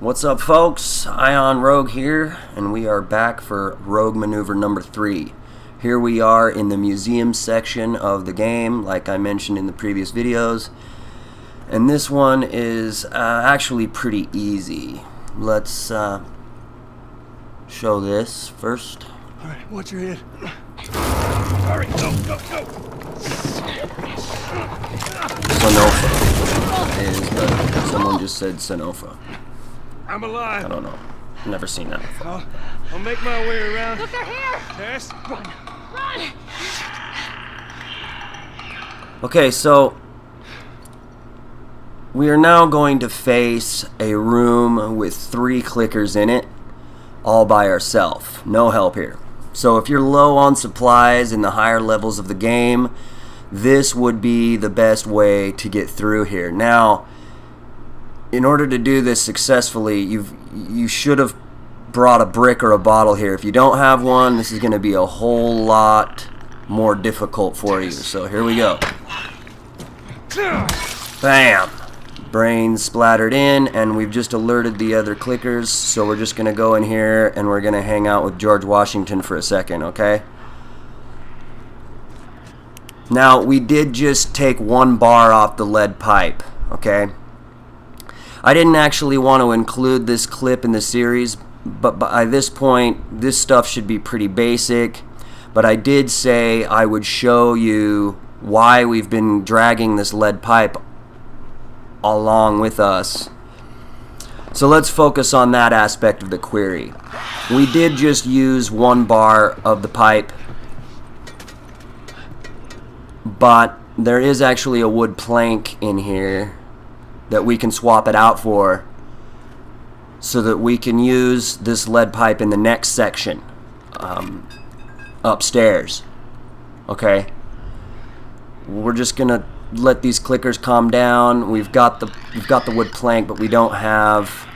What's up, folks? Ion Rogue here, and we are back for Rogue Maneuver number 3. Here we are in the museum section of the game, like I mentioned in the previous videos. And this one is actually pretty easy. Let's show this first. Alright, watch your head. Hurry, go! Sanofa is, but someone just said Sanofa. I'm alive. I don't know. Never seen that before. I'll make my way around. Look, they're here! Tess? Run! Okay, so we are now going to face a room with 3 clickers in it, all by ourselves. No help here. So if you're low on supplies in the higher levels of the game, this would be the best way to get through here. Now, in order to do this successfully, you should have brought a brick or a bottle here. If you don't have one, this is going to be a whole lot more difficult for you. So here we go. Bam! Brains splattered in, and we've just alerted the other clickers, so we're just going to go in here and we're going to hang out with George Washington for a second, okay? Now, we did just take 1 bar off the lead pipe, okay? I didn't actually want to include this clip in the series, but by this point, this stuff should be pretty basic. But I did say I would show you why we've been dragging this lead pipe along with us. So let's focus on that aspect of the query. We did just use 1 bar of the pipe, but there is actually a wood plank in here that we can swap it out for, so that we can use this lead pipe in the next section, upstairs. Okay, we're just gonna let these clickers calm down. We've got the wood plank, but we don't have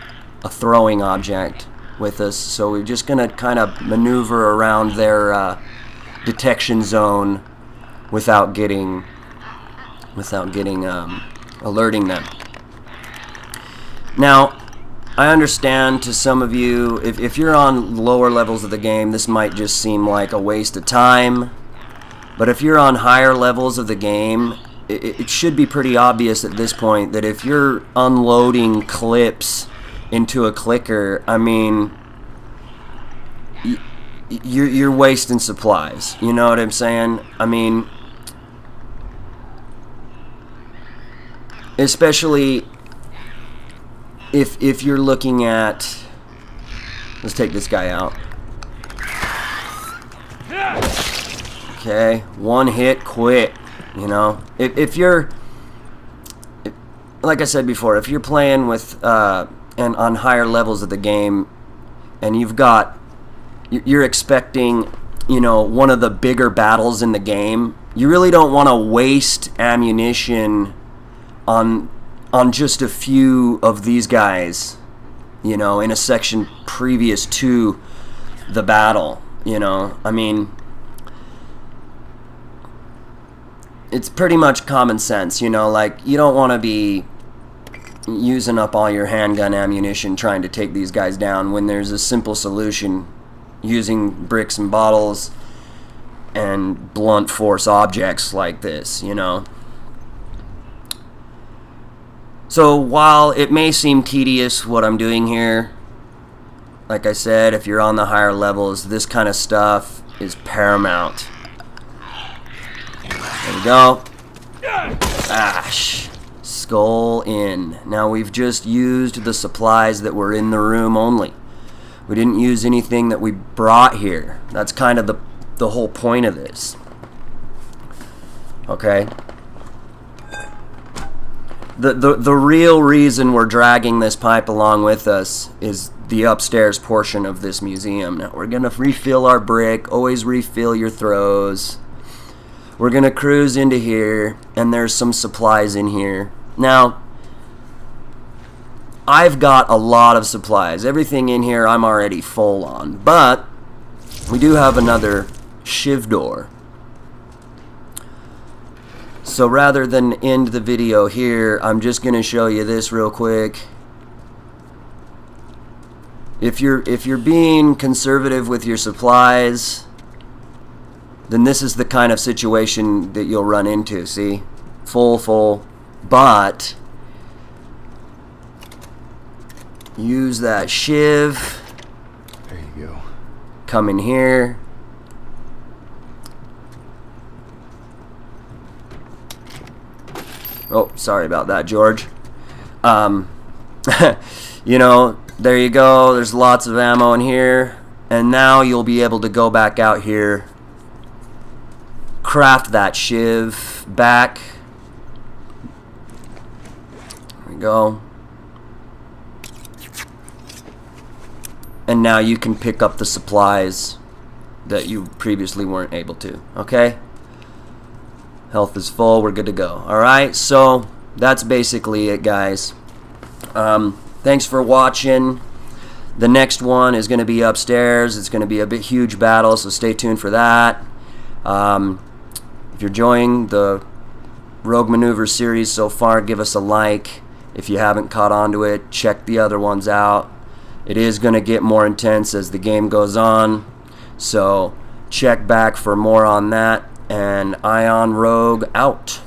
a throwing object with us, so we're just gonna kind of maneuver around their detection zone without getting alerting them. Now, I understand to some of you, if you're on lower levels of the game, this might just seem like a waste of time. But if you're on higher levels of the game, it should be pretty obvious at this point that if you're unloading clips into a clicker, I mean, you're wasting supplies. You know what I'm saying? I mean, especially if you're looking at, let's take this guy out. Okay, 1 hit, quit. You know, if you're, like I said before, if you're playing with and on higher levels of the game, and you're expecting, you know, one of the bigger battles in the game, you really don't want to waste ammunition on just a few of these guys, you know, in a section previous to the battle. You know, I mean, it's pretty much common sense, you know, like, you don't want to be using up all your handgun ammunition trying to take these guys down when there's a simple solution using bricks and bottles and blunt force objects like this, you know. So while it may seem tedious what I'm doing here, like I said, if you're on the higher levels, this kind of stuff is paramount. There we go. Ash. Skull in. Now we've just used the supplies that were in the room only. We didn't use anything that we brought here. That's kind of the whole point of this. Okay? The real reason we're dragging this pipe along with us is the upstairs portion of this museum. Now we're gonna refill our brick. Always refill your throws. We're gonna cruise into here, and there's some supplies in here. Now, I've got a lot of supplies. Everything in here I'm already full on, but we do have another shiv door. So rather than end the video here, I'm just going to show you this real quick. If you're being conservative with your supplies, then this is the kind of situation that you'll run into. See? Full, but use that shiv. There you go. Come in here. Oh, sorry about that, George. You know, there you go. There's lots of ammo in here. And now you'll be able to go back out here, craft that shiv back. There we go. And now you can pick up the supplies that you previously weren't able to. Okay? Health is full. We're good to go. Alright, so that's basically it, guys. Thanks for watching. The next one is going to be upstairs. It's going to be a huge battle, so stay tuned for that. If you're enjoying the Rogue Maneuver series so far, give us a like. If you haven't caught on to it, check the other ones out. It is going to get more intense as the game goes on, so check back for more on that. And Ion Rogue out.